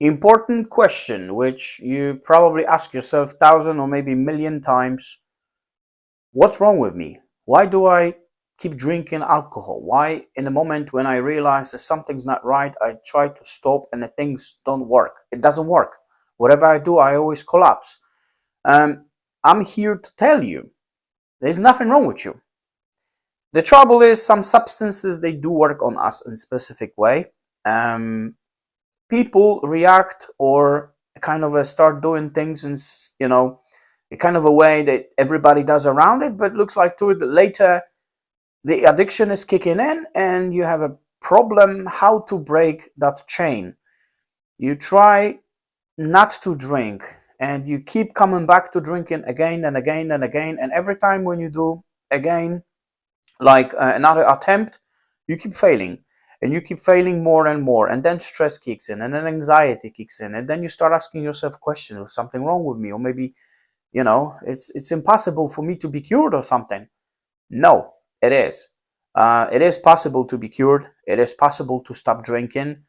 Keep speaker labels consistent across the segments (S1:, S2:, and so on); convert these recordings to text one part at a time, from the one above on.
S1: Important question, which you probably ask yourself 1,000 or maybe million times. What's wrong with me? Why do I keep drinking alcohol? Why, in the moment when I realize that something's not right, I try to stop and the things don't work? It doesn't work. Whatever I do, I always collapse. I'm here to tell you, there's nothing wrong with you. The trouble is, some substances, they do work on us in a specific way. People react or kind of start doing things in, a kind of a way that everybody does around it, but looks like to it that later the addiction is kicking in and you have a problem how to break that chain. You try not to drink and you keep coming back to drinking again and again and again, and every time when you do again, like another attempt, you keep failing and you keep failing more and more, and then stress kicks in and then anxiety kicks in, and then you start asking yourself questions: is something wrong with me? Or maybe it's impossible for me to be cured or something. No, it is. It is possible to be cured. It is possible to stop drinking,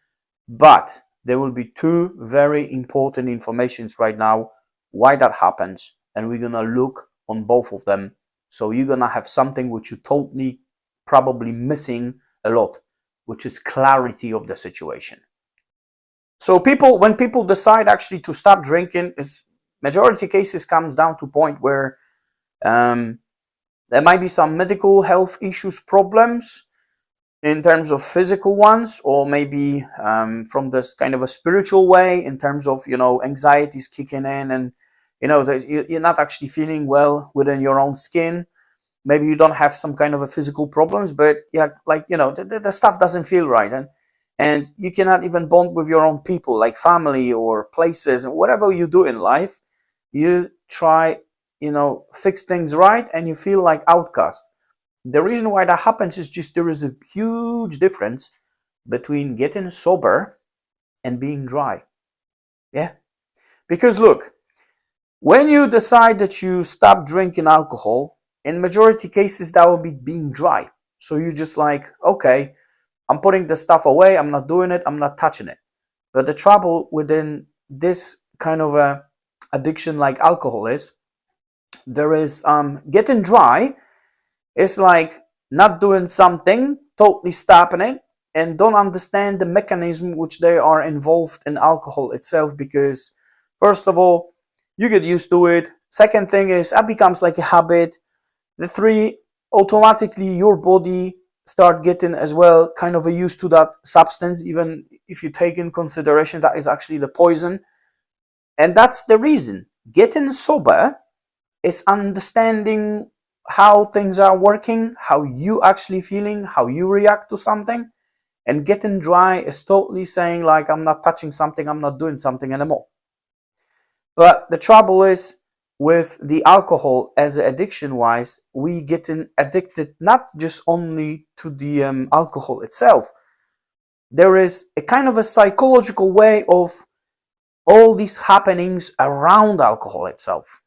S1: but there will be two very important informations right now why that happens, and we're gonna look on both of them. So you're gonna have something which you totally probably missing a lot, which is clarity of the situation. So when people decide actually to stop drinking, it's majority cases comes down to point where there might be some medical health issues, problems in terms of physical ones, or maybe from this kind of a spiritual way in terms of anxieties kicking in, and you're not actually feeling well within your own skin. Maybe you don't have some kind of a physical problems, but the stuff doesn't feel right, and you cannot even bond with your own people, like family or places, and whatever you do in life, you try fix things right, and you feel like outcast. The reason why that happens is just there is a huge difference between getting sober and being dry. Yeah, because look, when you decide that you stop drinking alcohol, in majority cases that will be being dry. So you just like, okay, I'm putting the stuff away, I'm not doing it, I'm not touching it. But the trouble within this kind of a addiction like alcohol is, there is getting dry. It's like not doing something, totally stopping it, and don't understand the mechanism which they are involved in alcohol itself. Because first of all, you get used to it. Second thing is, it becomes like a habit. The three, automatically your body start getting as well kind of used to that substance, even if you take in consideration that is actually the poison. And that's the reason getting sober is understanding how things are working, how you actually feeling, how you react to something. And getting dry is totally saying like, I'm not touching something, I'm not doing something anymore. But the trouble is, with the alcohol as addiction wise, we getting addicted not just only to the alcohol itself. There is a kind of a psychological way of all these happenings around alcohol itself.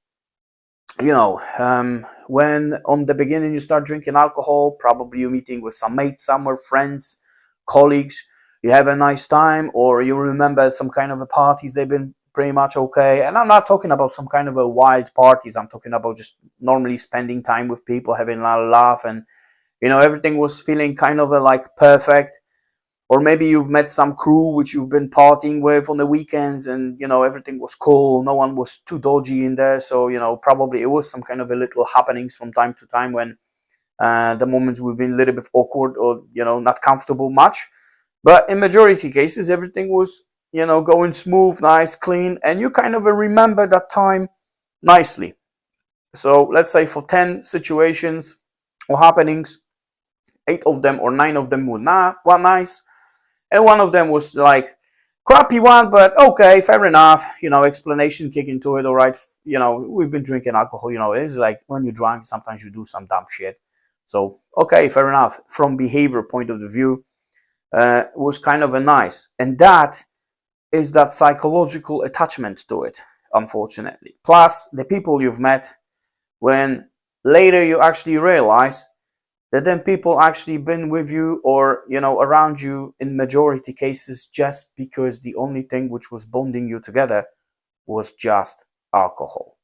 S1: When on the beginning you start drinking alcohol, probably you're meeting with some mates somewhere, friends, colleagues, you have a nice time, or you remember some kind of a parties, they've been pretty much okay. And I'm not talking about some kind of a wild parties, I'm talking about just normally spending time with people, having a lot of laugh, and everything was feeling kind of like perfect. Or maybe you've met some crew which you've been partying with on the weekends, and everything was cool, no one was too dodgy in there. So probably it was some kind of a little happenings from time to time when the moments we've been a little bit awkward or not comfortable much. But in majority cases, everything was going smooth, nice, clean, and you kind of remember that time nicely. So let's say for 10 situations or happenings, 8 of them or 9 of them were nice, and one of them was like crappy one, but okay, fair enough. Explanation kick into it. All right, we've been drinking alcohol. It's like when you're drunk, sometimes you do some dumb shit. So okay, fair enough. From behavior point of view, was kind of a nice, and that is that psychological attachment to it, unfortunately. Plus the people you've met, when later you actually realize that then people actually been with you or, around you in majority cases just because the only thing which was bonding you together was just alcohol.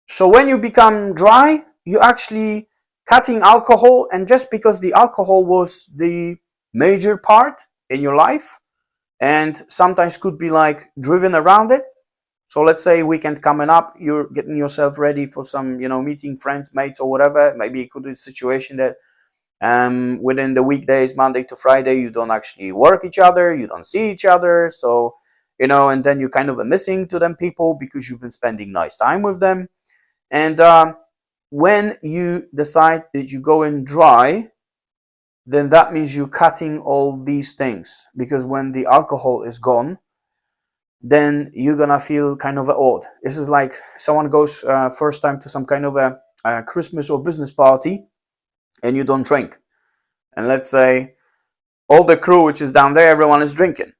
S1: So when you become dry, you actually cutting alcohol, and just because the alcohol was the major part in your life and sometimes could be like driven around it. So let's say weekend coming up, you're getting yourself ready for some, meeting friends, mates, or whatever. Maybe it could be a situation that within the weekdays, Monday to Friday, you don't actually work each other, you don't see each other. So, and then you kind of are missing to them people because you've been spending nice time with them. And when you decide that you go in dry, then that means you're cutting all these things, because when the alcohol is gone, then you're gonna feel kind of odd. This is like someone goes first time to some kind of a Christmas or business party, and you don't drink. And let's say all the crew which is down there, everyone is drinking.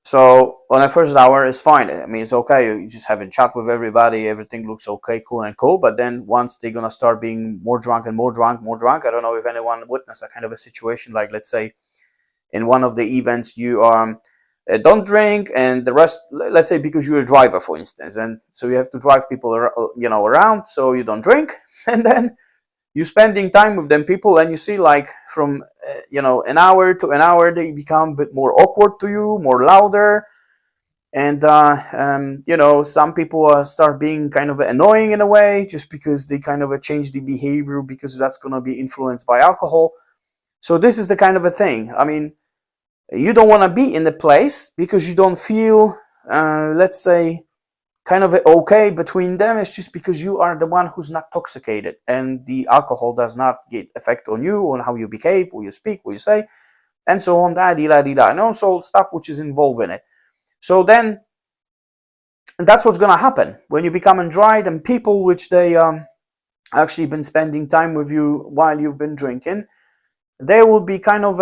S1: So on the first hour, it's fine. I mean, it's okay. You're just having chat with everybody. Everything looks okay, cool and cool. But then once they're going to start being more drunk and more drunk, I don't know if anyone witnessed that kind of a situation. Like, let's say in one of the events, you don't drink, and the rest, let's say because you're a driver, for instance. And so you have to drive people, around, so you don't drink. And then you're spending time with them people, and you see like from an hour to an hour they become a bit more awkward to you, more louder, and some people start being kind of annoying in a way, just because they kind of change the behavior, because that's going to be influenced by alcohol. So this is the kind of a thing. I mean, you don't want to be in the place because you don't feel let's say kind of okay between them. It's just because you are the one who's not intoxicated, and the alcohol does not get effect on you, on how you behave, or you speak, what you say, and so on, and also stuff which is involved in it. So then that's what's going to happen when you become dry. And people which they actually been spending time with you while you've been drinking, they will be kind of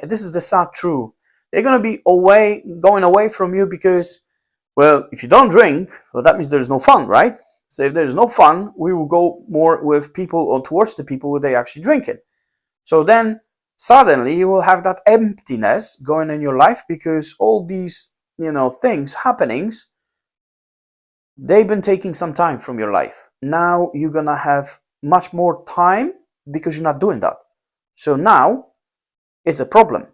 S1: this is the sad truth, they're going to be going away from you, because, well, if you don't drink, well, that means there's no fun, right? So if there's no fun, we will go more with people, or towards the people who they actually drink it. So then suddenly you will have that emptiness going in your life, because all these, things, happenings, they've been taking some time from your life. Now you're gonna have much more time because you're not doing that. So now it's a problem.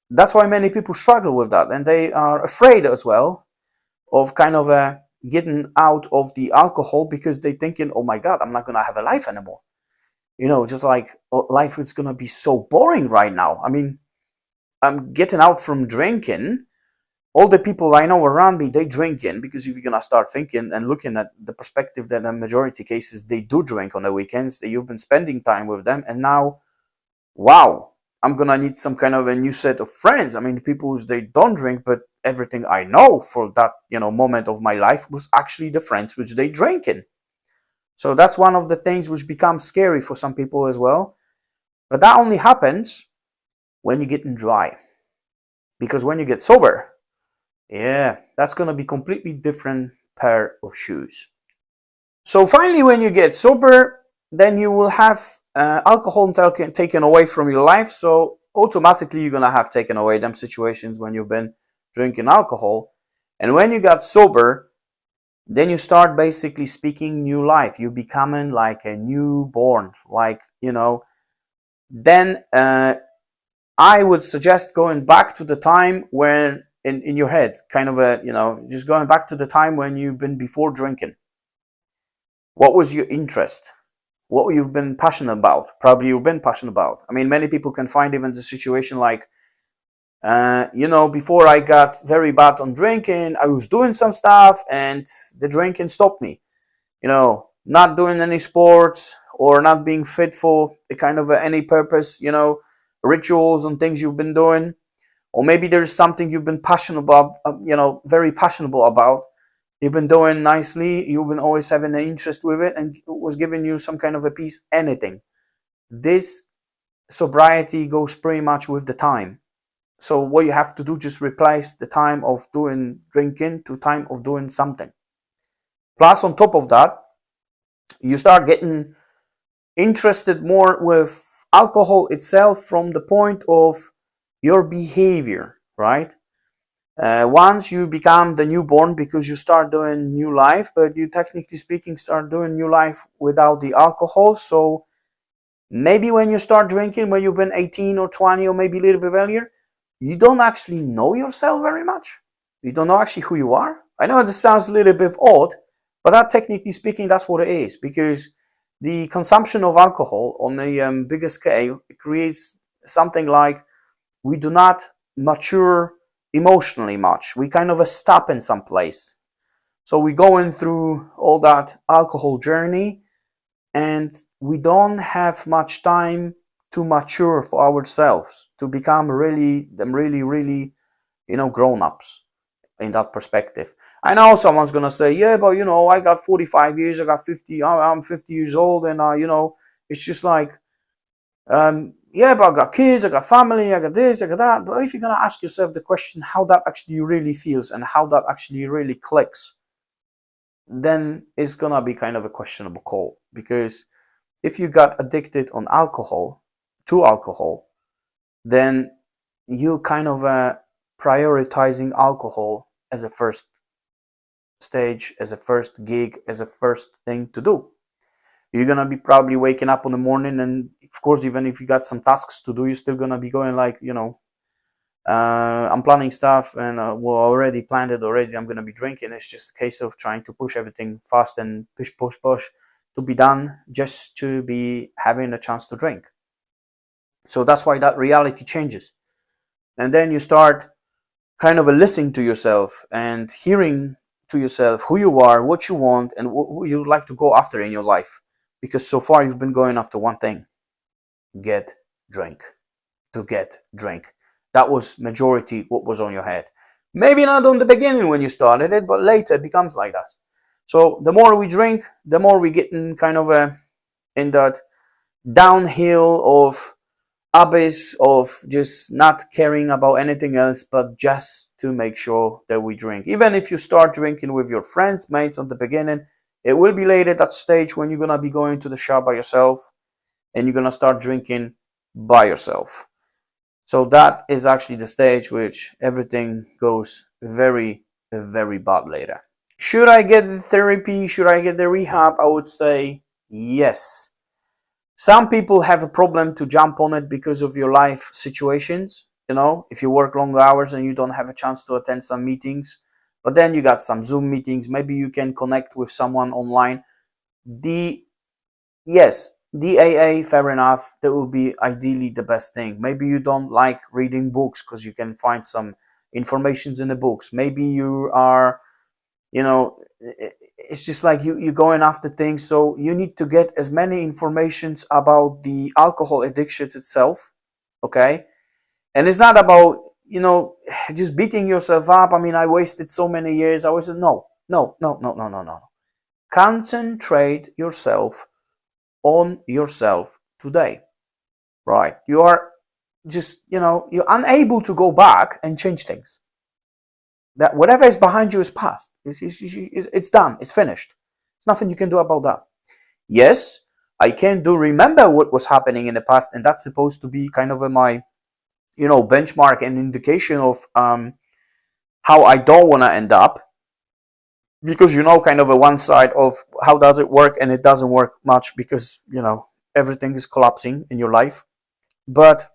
S1: That's why many people struggle with that, and they are afraid as well of kind of getting out of the alcohol, because they're thinking, oh my God, I'm not going to have a life anymore. Just like life is going to be so boring right now. I mean, I'm getting out from drinking. All the people I know around me, they drinking, because if you're going to start thinking and looking at the perspective that in majority cases, they do drink on the weekends, that you've been spending time with them. And now, wow, I'm going to need some kind of a new set of friends. I mean, people who they don't drink, but everything I know for that, moment of my life was actually the friends which they drinking. So that's one of the things which becomes scary for some people as well. But that only happens when you get dry. Because when you get sober, yeah, that's going to be completely different pair of shoes. So finally, when you get sober, then you will have alcohol taken away from your life. So automatically you're going to have taken away them situations when you've been drinking alcohol. And when you got sober, then you start basically speaking new life. You're becoming like a newborn, like, then I would suggest going back to the time when in your head, kind of just going back to the time when you've been before drinking. What was your interest? What you've been passionate about? Probably you've been passionate about. I mean, many people can find even the situation like, before I got very bad on drinking, I was doing some stuff and the drinking stopped me. Not doing any sports or not being fit for a kind of any purpose, rituals and things you've been doing. Or maybe there's something you've been passionate about, very passionate about. You've been doing nicely. You've been always having an interest with it, and it was giving you some kind of a peace, anything. This sobriety goes pretty much with the time. So what you have to do, just replace the time of doing drinking to time of doing something. Plus, on top of that, you start getting interested more with alcohol itself from the point of your behavior, right? Once you become the newborn because you start doing new life, but you technically speaking start doing new life without the alcohol. So maybe when you start drinking, when you've been 18 or 20 or maybe a little bit earlier, you don't actually know yourself very much. You don't know actually who you are. I know this sounds a little bit odd, but that technically speaking, that's what it is, because the consumption of alcohol on a bigger scale creates something like we do not mature emotionally much. We kind of stop in some place. So we're going through all that alcohol journey and we don't have much time to mature for ourselves, to become really, grown-ups in that perspective. I know someone's gonna say, yeah, but I got 45 years, I got 50, I'm 50 years old, and it's just like, yeah, but I got kids, I got family, I got this, I got that. But if you're gonna ask yourself the question how that actually really feels and how that actually really clicks, then it's gonna be kind of a questionable call. Because if you got addicted to alcohol, then you kind of prioritizing alcohol as a first stage, as a first gig, as a first thing to do. You're gonna be probably waking up in the morning, and of course, even if you got some tasks to do, you're still gonna be going like, I'm planning stuff, and well, already planned it already. I'm gonna be drinking. It's just a case of trying to push everything fast and push to be done, just to be having a chance to drink. So that's why that reality changes, and then you start kind of listening to yourself and hearing to yourself who you are, what you want, and what you like to go after in your life. Because so far you've been going after one thing: get drink. To get drink. That was majority what was on your head. Maybe not on the beginning when you started it, but later it becomes like that. So the more we drink, the more we get in kind of in that downhill of abyss of just not caring about anything else, but just to make sure that we drink. Even if you start drinking with your friends, mates on the beginning, it will be late at that stage when you're gonna be going to the shop by yourself and you're gonna start drinking by yourself. So that is actually the stage which everything goes very, very bad later. Should I get the therapy? Should I get the rehab? I would say yes. Some people have a problem to jump on it because of your life situations. If you work long hours and you don't have a chance to attend some meetings, but then you got some Zoom meetings, maybe you can connect with someone online. The AA, fair enough, that would be ideally the best thing. Maybe you don't like reading books because you can find some informations in the books. Maybe you are, it's just like you're going after things. So you need to get as many informations about the alcohol addictions itself, okay? And it's not about, just beating yourself up. I mean, I wasted so many years. No. Concentrate yourself on yourself today, right? You are just, you're unable to go back and change things. That whatever is behind you is past. It's done. It's finished. There's nothing you can do about that. Yes, I can remember what was happening in the past, and that's supposed to be kind of my, benchmark and indication of how I don't want to end up. Because kind of a one side of how does it work, and it doesn't work much because everything is collapsing in your life. But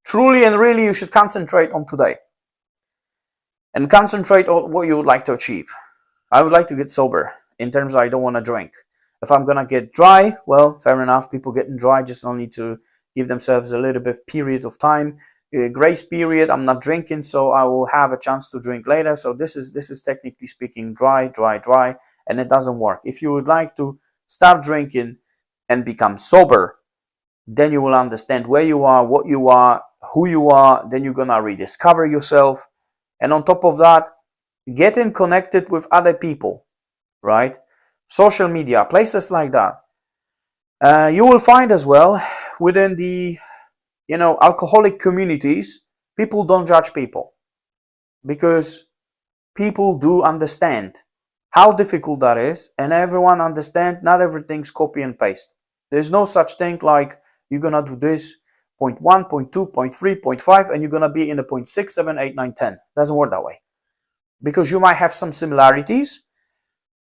S1: truly and really, you should concentrate on today and concentrate on what you would like to achieve. I would like to get sober, in terms of I don't want to drink. If I'm gonna get dry, well, fair enough. People getting dry just only to give themselves a little bit period of time, grace period. I'm not drinking, so I will have a chance to drink later. So this is technically speaking dry, and it doesn't work. If you would like to stop drinking and become sober, then you will understand where you are, what you are, who you are. Then you're gonna rediscover yourself, and on top of that, getting connected with other people, right? Social media, places like that. You will find as well within the alcoholic communities, people don't judge people, because people do understand how difficult that is, and everyone understands not everything's copy and paste. There's no such thing like You're gonna do this point 1, point 2, point 3, point 5, and you're gonna be in the point 6, 7, 8, 9, 10. Doesn't work that way. Because you might have some similarities,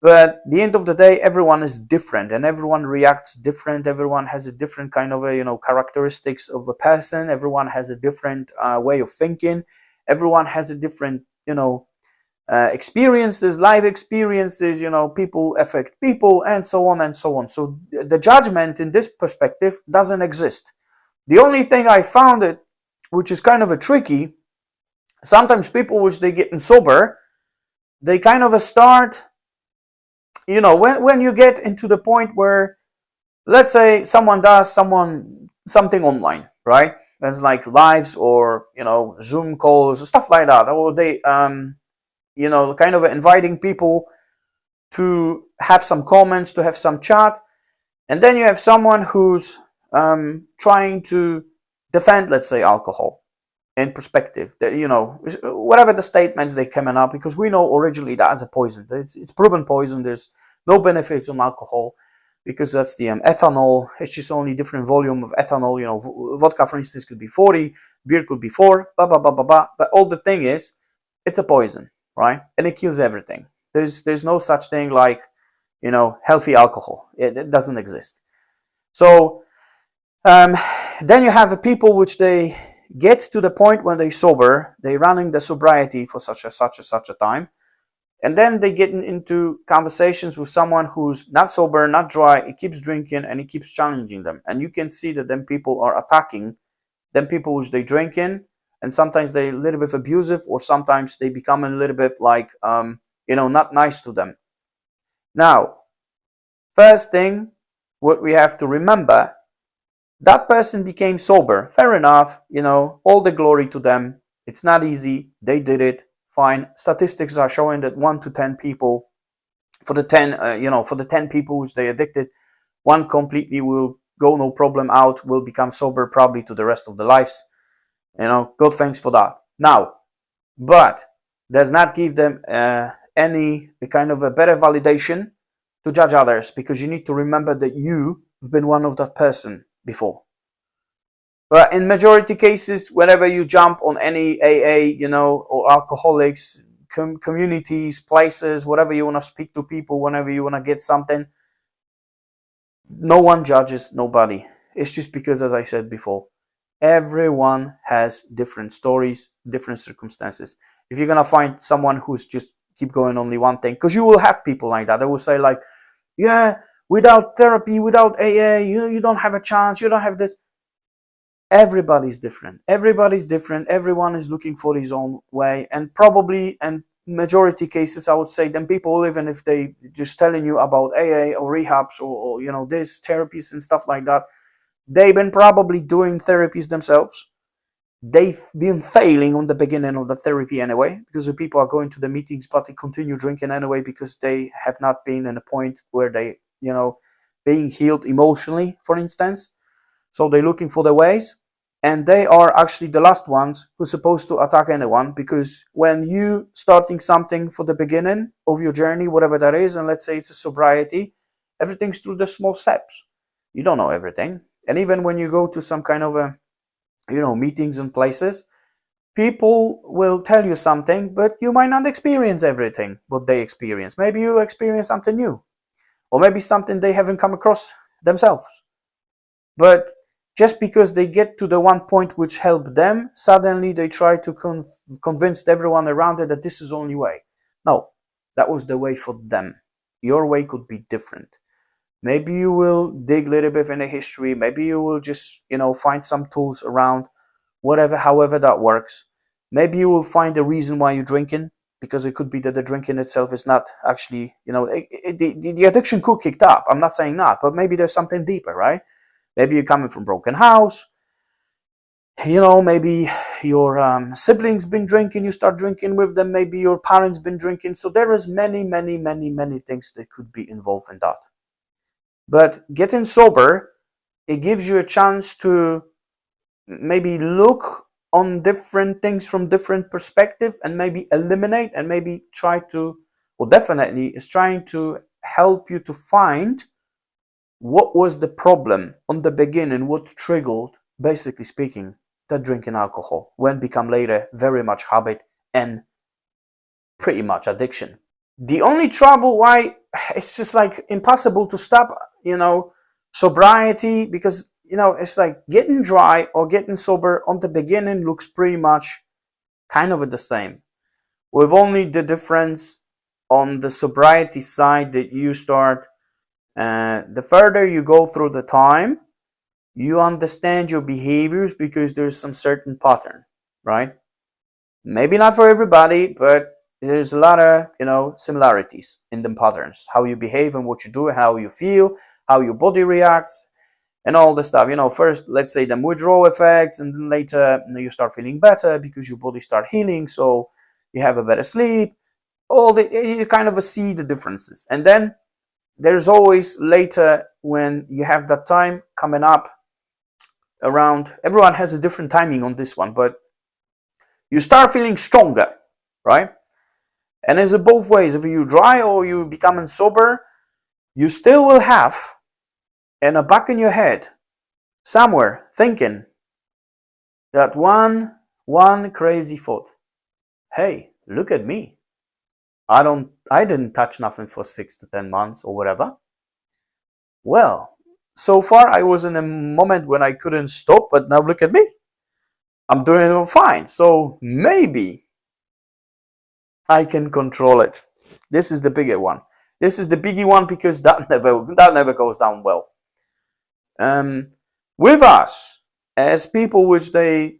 S1: but at the end of the day, everyone is different and everyone reacts different. Everyone has a different kind of characteristics of a person. Everyone has a different way of thinking. Everyone has a different experiences, life experiences. People affect people, and so on and so on. So the judgment in this perspective doesn't exist. The only thing I found it, which is kind of a tricky, sometimes people which they get in sober, they kind of start, when you get into the point where, let's say someone does something online, right? There's like lives or, Zoom calls, stuff like that. Or they, kind of inviting people to have some comments, to have some chat. And then you have someone who's trying to defend, let's say, alcohol in perspective. That, whatever the statements they coming up, because we know originally that as a poison. It's proven poison. There's no benefits on alcohol because that's the ethanol. It's just only different volume of ethanol. Vodka, for instance, could be 40, beer could be 4, blah, blah, blah, blah, blah. But all the thing is, it's a poison, right? And it kills everything. There's no such thing like, healthy alcohol. It doesn't exist. So then you have people which they get to the point when they sober, they running the sobriety for such a time, and then they get into conversations with someone who's not sober, not dry, he keeps drinking and he keeps challenging them, and you can see that then people are attacking them people which they drinking, and sometimes they a little bit abusive, or sometimes they become a little bit like not nice to them. Now, first thing what we have to remember, that person became sober. Fair enough, all the glory to them. It's not easy. They did it. Fine. Statistics are showing that 1 to 10 people, for the 10 people which they addicted, one completely will go no problem out, will become sober probably to the rest of their lives. God thanks for that. Now, but does not give them any kind of a better validation to judge others, because you need to remember that you've been one of that person before. But in majority cases, whenever you jump on any AA, or alcoholics, communities, places, whatever you want to speak to people, whenever you want to get something, no one judges nobody. It's just because, as I said before, everyone has different stories, different circumstances. If you're going to find someone who's just keep going only one thing, because you will have people like that. They will say like, yeah, without therapy, without AA, you don't have a chance, you don't have this. Everybody's different. Everybody's different. Everyone is looking for his own way. And probably, and majority cases, I would say, then people, even if they just telling you about AA or rehabs or this therapies and stuff like that, they've been probably doing therapies themselves. They've been failing on the beginning of the therapy anyway, because the people are going to the meetings, but they continue drinking anyway, because they have not been in a point where they, being healed emotionally, for instance. So they're looking for the ways, and they are actually the last ones who's supposed to attack anyone, because when you starting something for the beginning of your journey, whatever that is, and let's say it's a sobriety, everything's through the small steps. You don't know everything. And even when you go to some kind of a, meetings and places, people will tell you something, but you might not experience everything what they experience. Maybe you experience something new, or maybe something they haven't come across themselves. But just because they get to the one point which helped them, suddenly they try to convince everyone around it that this is the only way. No, that was the way for them. Your way could be different. Maybe you will dig a little bit in the history. Maybe you will just, find some tools around, however that works. Maybe you will find a reason why you're drinking, because it could be that the drinking itself is not actually, the addiction could kick up. I'm not saying not, but maybe there's something deeper, right? Maybe you're coming from a broken house. Maybe your siblings been drinking, you start drinking with them. Maybe your parents been drinking. So there is many, many, many, many things that could be involved in that. But getting sober, it gives you a chance to maybe look on different things from different perspective, and maybe eliminate, and maybe try to, or definitely is trying to help you to find what was the problem on the beginning, what triggered, basically speaking, that drinking alcohol, when become later very much habit and pretty much addiction. The only trouble why it's just like impossible to stop, sobriety, because it's like getting dry or getting sober on the beginning looks pretty much kind of the same, with only the difference on the sobriety side that you start, the further you go through the time, you understand your behaviors because there's some certain pattern, right? Maybe not for everybody, but there's a lot of similarities in the patterns, how you behave and what you do, how you feel, how your body reacts, and all this stuff. First, let's say the withdrawal effects, and then later you start feeling better because your body start healing, so you have a better sleep. You kind of see the differences, and then there's always later when you have that time coming up around. Everyone has a different timing on this one, but you start feeling stronger, right? And it's both ways. If you dry or you becoming sober, you still will have in the back in your head somewhere thinking that one crazy thought. Hey, look at me. I didn't touch nothing for 6 to 10 months or whatever. Well, so far I was in a moment when I couldn't stop, but now look at me. I'm doing fine. So maybe I can control it. This is the bigger one. This is the biggie one because that never goes down well. With us as people which they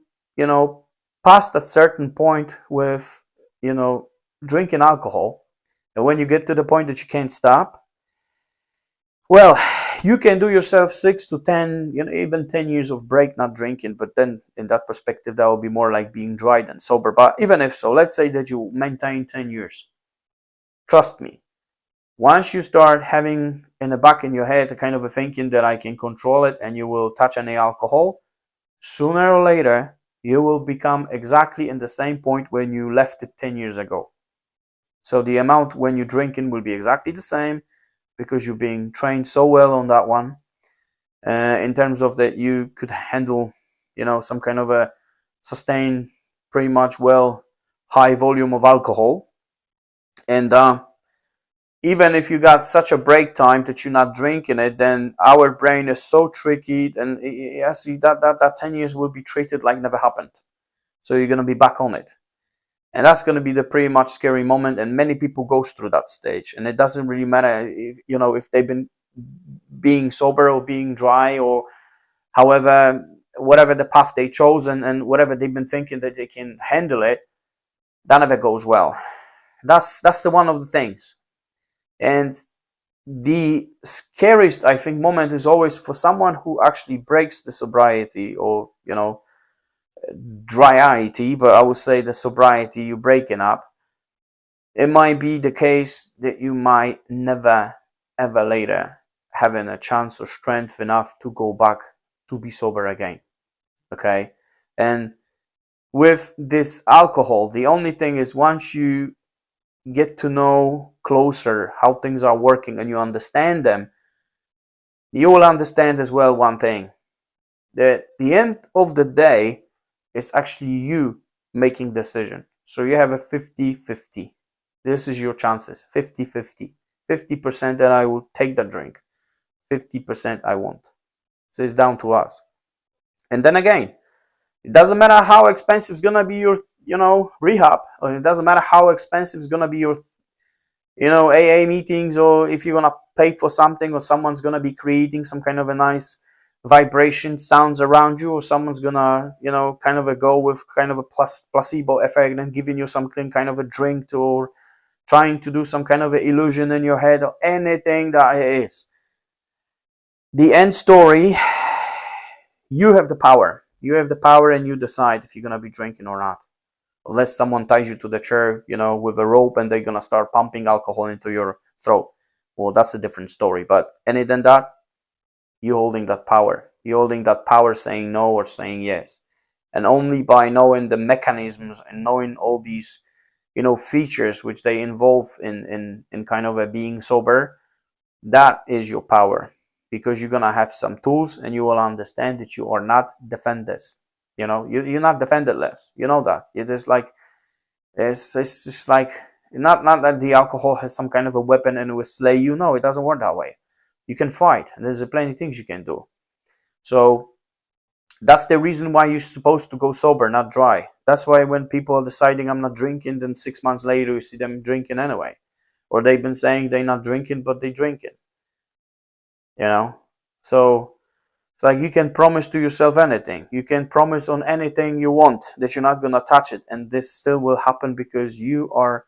S1: past a certain point with drinking alcohol, and when you get to the point that you can't stop, well, you can do yourself 6 to 10, even 10 years of break not drinking, but then in that perspective that will be more like being dry than sober. But even if so, let's say that you maintain 10 years. Trust me, once you start having in the back in your head a kind of a thinking that I can control it and you will touch any alcohol, sooner or later you will become exactly in the same point when you left it 10 years ago. So the amount when you're drinking will be exactly the same, because you're being trained so well on that one, in terms of that you could handle some kind of a sustained pretty much well high volume of alcohol. And even if you got such a break time that you're not drinking it, then our brain is so tricky, and yes, that 10 years will be treated like never happened. So you're going to be back on it. And that's going to be the pretty much scary moment, and many people goes through that stage. And it doesn't really matter if they've been being sober or being dry, or however, whatever the path they chose, and whatever they've been thinking that they can handle it, that never goes well. That's the one of the things. And the scariest, I think, moment is always for someone who actually breaks the sobriety, or dryity, but I would say the sobriety you're breaking up. It might be the case that you might never ever later having a chance or strength enough to go back to be sober again. Okay? And with this alcohol, the only thing is, once you get to know closer how things are working and you understand them, you will understand as well one thing, that the end of the day is actually you making decision. So you have a 50-50. This is your chances, 50-50. 50% that I will take that drink, 50% I won't. So it's down to us. And then again, it doesn't matter how expensive is gonna be your rehab, or it doesn't matter how expensive is gonna be your AA meetings, or if you're gonna pay for something, or someone's gonna be creating some kind of a nice vibration sounds around you, or someone's gonna kind of a go with kind of a placebo effect and giving you some kind of a drink, or trying to do some kind of an illusion in your head, or anything that it is. The end story, you have the power. You have the power, and you decide if you're gonna be drinking or not. Unless someone ties you to the chair, with a rope, and they're gonna start pumping alcohol into your throat. Well, that's a different story. But any than that, you're holding that power. You're holding that power, saying no or saying yes. And only by knowing the mechanisms and knowing all these, features which they involve in kind of a being sober, that is your power. because you're gonna have some tools and you will understand that you are not defenseless. You're not defenseless. You know that. You're just like, it's just like, not that the alcohol has some kind of a weapon and it will slay you. No, it doesn't work that way. You can fight, and there's plenty of things you can do. So that's the reason why you're supposed to go sober, not dry. That's why when people are deciding I'm not drinking, then 6 months later you see them drinking anyway. Or they've been saying they're not drinking, but they drink it. So it's like you can promise to yourself anything. You can promise on anything you want that you're not going to touch it. And this still will happen because you are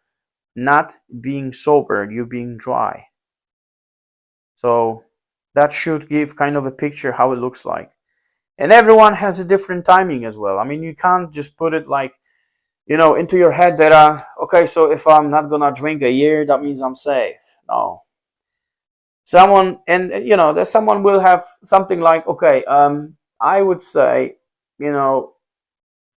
S1: not being sober, you're being dry. So that should give kind of a picture how it looks like. And everyone has a different timing as well. I mean, you can't just put it like, into your head that, okay, so if I'm not going to drink a year, that means I'm safe. No. Someone will have something like, okay, I would say, the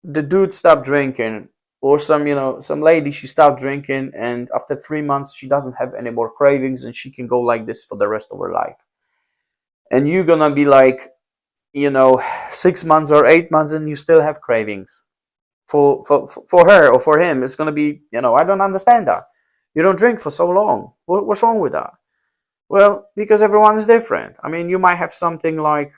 S1: dude stopped drinking, or some lady, she stopped drinking, and after 3 months, she doesn't have any more cravings, and she can go like this for the rest of her life. And you're going to be like, 6 months or 8 months, and you still have cravings. For her or for him, it's going to be, I don't understand that. You don't drink for so long. What's wrong with that? Well, because everyone is different. I mean, you might have something like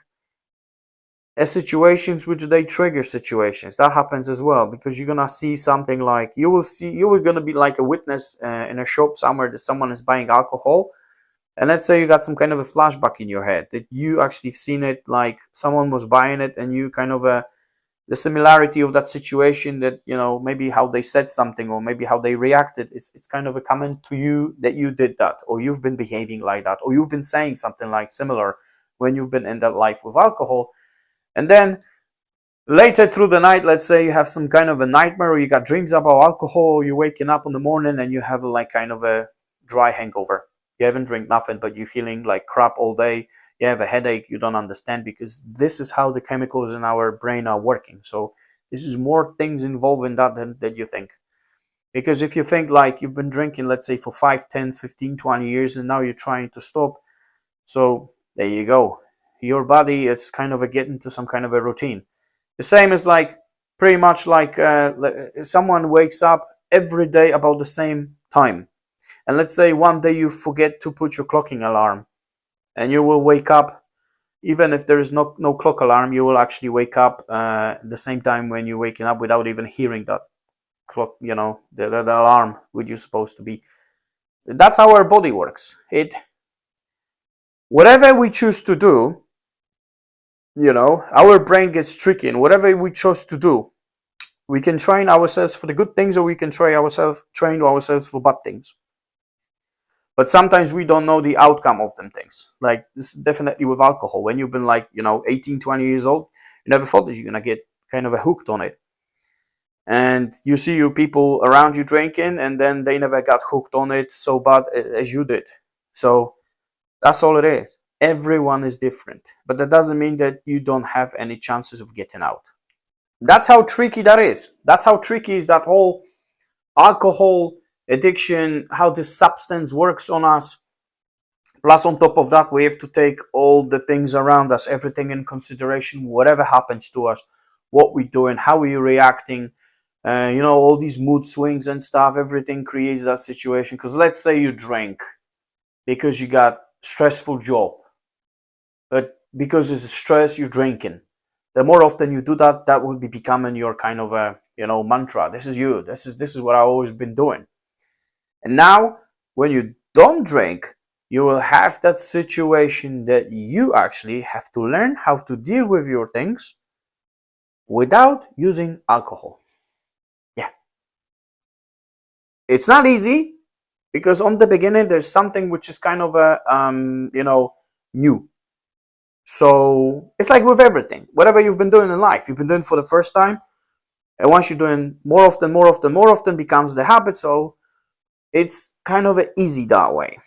S1: situations which they trigger situations. That happens as well, because you're going to see something like, you were going to be like a witness in a shop somewhere that someone is buying alcohol. And let's say you got some kind of a flashback in your head that you actually seen it, like someone was buying it, and you kind of the similarity of that situation, that maybe how they said something or maybe how they reacted, it's kind of a comment to you that you did that, or you've been behaving like that, or you've been saying something like similar when you've been in that life with alcohol. And then later through the night, let's say you have some kind of a nightmare, or you got dreams about alcohol, or you're waking up in the morning and you have like kind of a dry hangover. You haven't drank nothing, but you're feeling like crap all day. You have a headache, you don't understand, because this is how the chemicals in our brain are working. So this is more things involved in that than you think. Because if you think like you've been drinking, let's say for 5, 10, 15, 20 years, and now you're trying to stop. So there you go. Your body is kind of getting into some kind of a routine. The same is like pretty much like someone wakes up every day about the same time. And let's say one day you forget to put your clocking alarm. And you will wake up, even if there is no clock alarm, you will actually wake up the same time when you're waking up without even hearing that clock, the alarm which you're supposed to be. That's how our body works. Whatever we choose to do, our brain gets tricky, and whatever we chose to do, we can train ourselves for the good things, or we can train ourselves for bad things. But sometimes we don't know the outcome of them things. Like this is definitely with alcohol. When you've been like, 18, 20 years old, you never thought that you're going to get kind of hooked on it. And you see your people around you drinking, and then they never got hooked on it so bad as you did. So that's all it is. Everyone is different. But that doesn't mean that you don't have any chances of getting out. That's how tricky that is. That's how tricky is that whole alcohol addiction, how this substance works on us. Plus, on top of that, we have to take all the things around us, everything in consideration, whatever happens to us, what we're doing, how we're reacting, all these mood swings and stuff, everything creates that situation. Because let's say you drink because you got stressful job, but because it's stress, you're drinking. The more often you do that, that will be becoming your kind of a, mantra. This is you. This is what I've always been doing. And now, when you don't drink, you will have that situation that you actually have to learn how to deal with your things without using alcohol. Yeah. It's not easy, because on the beginning, there's something which is kind of a, new. So it's like with everything. Whatever you've been doing in life, you've been doing for the first time. And once you're doing more often becomes the habit. So it's kind of easy that way.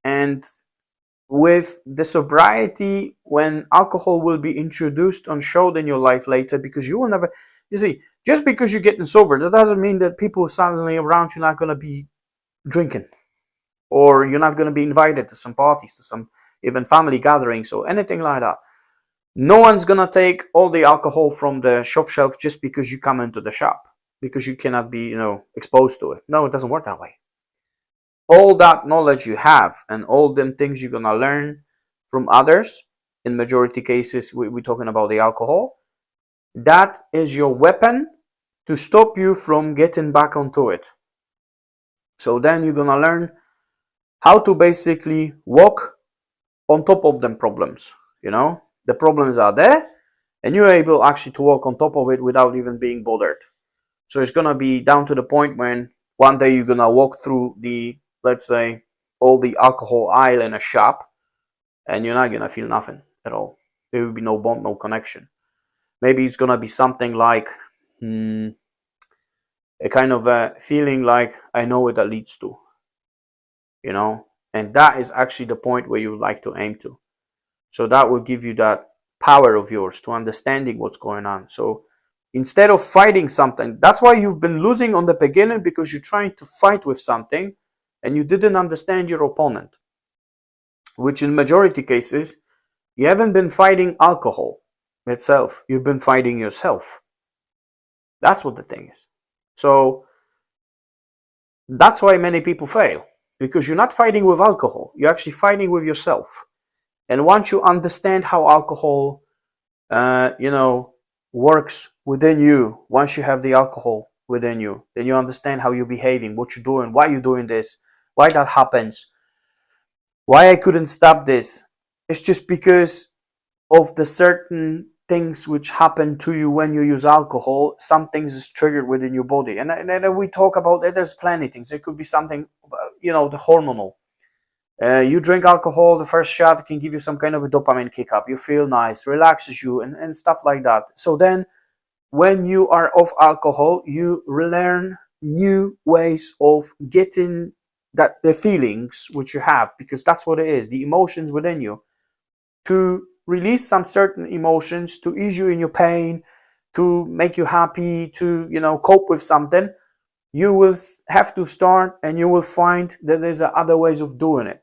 S1: And with the sobriety, when alcohol will be introduced and showed in your life later, because you will never, you see, just because you're getting sober, that doesn't mean that people suddenly around you are not going to be drinking, or you're not going to be invited to some parties, to some even family gatherings or anything like that. No one's gonna take all the alcohol from the shop shelf just because you come into the shop, because you cannot be, exposed to it. No, it doesn't work that way. All that knowledge you have and all them things you're gonna learn from others, in majority cases we're talking about the alcohol, that is your weapon to stop you from getting back onto it. So then you're gonna learn how to basically walk on top of them problems. The problems are there and you're able actually to walk on top of it without even being bothered. So it's gonna be down to the point when one day you're gonna walk through the, let's say, all the alcohol aisle in a shop and you're not gonna feel nothing at all. There will be no bond, no connection. Maybe it's gonna be something like a kind of a feeling like, I know where that leads to, and that is actually the point where you would like to aim to. So that will give you that power of yours to understanding what's going on. So instead of fighting something, that's why you've been losing on the beginning, because you're trying to fight with something and you didn't understand your opponent, which in majority cases, you haven't been fighting alcohol itself. You've been fighting yourself. That's what the thing is. So that's why many people fail, because you're not fighting with alcohol. You're actually fighting with yourself. And once you understand how alcohol, works within you, once you have the alcohol within you, then you understand how you're behaving, what you're doing, why you're doing this, why that happens, why I couldn't stop this. It's just because of the certain things which happen to you when you use alcohol. Some things is triggered within your body, and then we talk about that. There's plenty of things. It could be something, the hormonal. You drink alcohol, the first shot can give you some kind of a dopamine kick up. You feel nice, relaxes you, and stuff like that. So then when you are off alcohol, you relearn new ways of getting the feelings which you have, because that's what it is, the emotions within you, to release some certain emotions, to ease you in your pain, to make you happy, to cope with something. You will have to start, and you will find that there's other ways of doing it,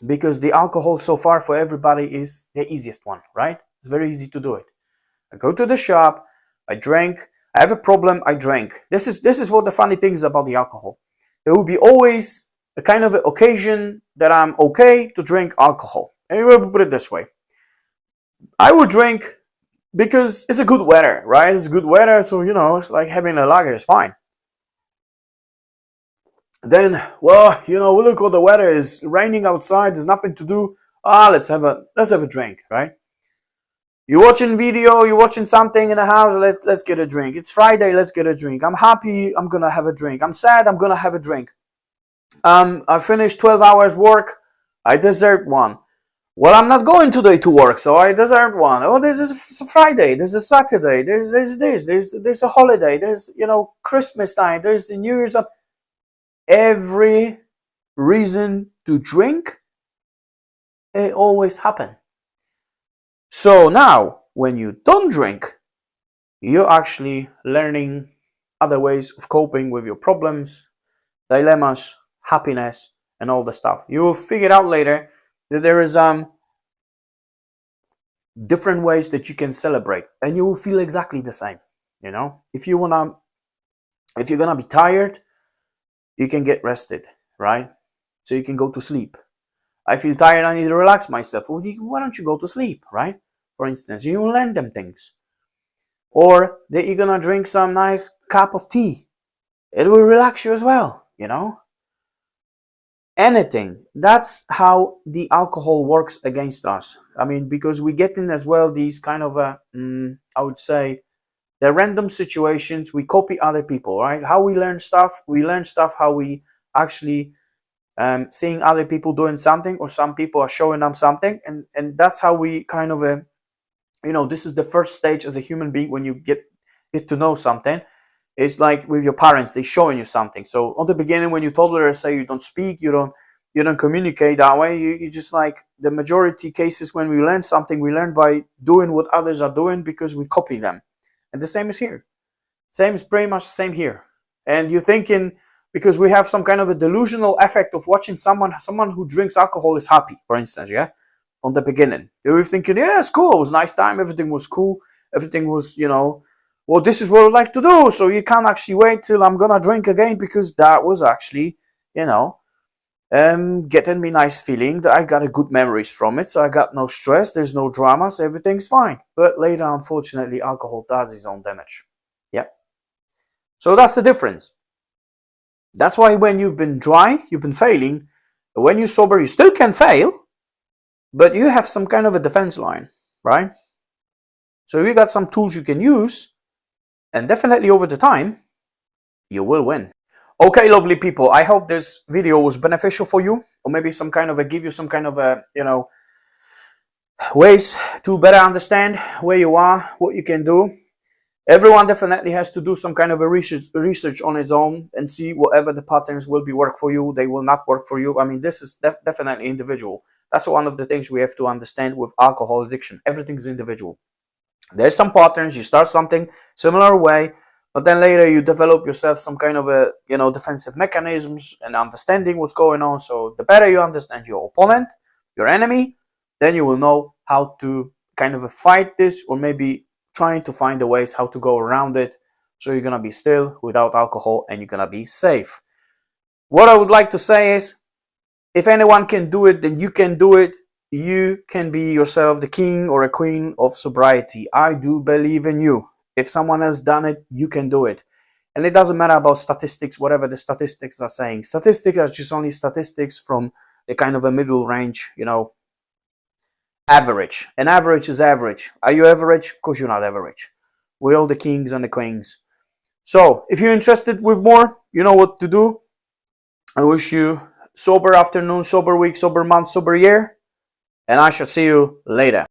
S1: because the alcohol so far for everybody is the easiest one, right? It's very easy to do it. I go to the shop, I drink, I have a problem, I drink. This is what the funny thing is about the alcohol. There will be always a kind of occasion that I'm okay to drink alcohol. And we'll put it this way. I would drink because it's a good weather, right? It's good weather, so it's like having a lager is fine. Then, we look at the weather, is raining outside, there's nothing to do. Let's have a drink, right? You're watching video, you're watching something in the house, let's get a drink. It's Friday, let's get a drink. I'm happy, I'm gonna have a drink. I'm sad, I'm gonna have a drink. I finished 12 hours work, I deserve one. Well, I'm not going today to work, so I deserve one. Oh, this is a Friday, there's a Saturday, there's a holiday, there's Christmas time, there's a New Year's. Every reason to drink, it always happens. So now, when you don't drink, you're actually learning other ways of coping with your problems, dilemmas, happiness, and all the stuff. You will figure out later that there is different ways that you can celebrate, and you will feel exactly the same. If you're gonna be tired, you can get rested, right? So you can go to sleep. I feel tired, I need to relax myself. Well, why don't you go to sleep, right? For instance, you will learn them things. Or that you're gonna drink some nice cup of tea. It will relax you as well, Anything. That's how the alcohol works against us. I mean, because we get in as well these kind of, I would say, the random situations. We copy other people, right? How we learn stuff. We learn stuff how we actually seeing other people doing something, or some people are showing them something, and that's how we kind of this is the first stage as a human being when you get to know something. It's like with your parents, they showing you something. So on the beginning, when you toddlers say you don't speak, you don't communicate that way, you just like the majority cases when we learn something, we learn by doing what others are doing because we copy them. And the same is here. Same is pretty much the same here. And you're thinking, because we have some kind of a delusional effect of watching someone who drinks alcohol is happy, for instance, yeah, on the beginning. They were thinking, yeah, it's cool, it was a nice time, everything was cool, everything was, well, this is what I like to do, so you can't actually wait till I'm gonna drink again, because that was actually, getting me nice feeling, that I got a good memories from it, so I got no stress, there's no drama, so everything's fine. But later, unfortunately, alcohol does its own damage. Yeah. So that's the difference. That's why when you've been dry, you've been failing. When you're sober, you still can fail, but you have some kind of a defense line, right? So you got some tools you can use, and definitely over the time, you will win. Okay, lovely people, I hope this video was beneficial for you, or maybe some kind of give you some kind of ways to better understand where you are, what you can do. Everyone definitely has to do some kind of a research on its own and see whatever the patterns will be work for you, they will not work for you. I mean, this is definitely individual. That's one of the things we have to understand with alcohol addiction. Everything is individual. There's some patterns, you start something similar way, but then later you develop yourself some kind of a defensive mechanisms and understanding what's going on. So the better you understand your opponent, your enemy, then you will know how to kind of fight this, or maybe trying to find the ways how to go around it, so you're gonna be still without alcohol and you're gonna be safe. What I would like to say is, if anyone can do it, then you can do it. You can be yourself the king or a queen of sobriety. I do believe in you. If someone else done it, you can do it. And it doesn't matter about statistics, whatever the statistics are saying. Statistics are just only statistics from the kind of a middle range, average. And average is average. Are you average? Of course you're not average. We're all the kings and the queens. So if you're interested with more, you know what to do. I wish you sober afternoon, sober week, sober month, sober year, and I shall see you later.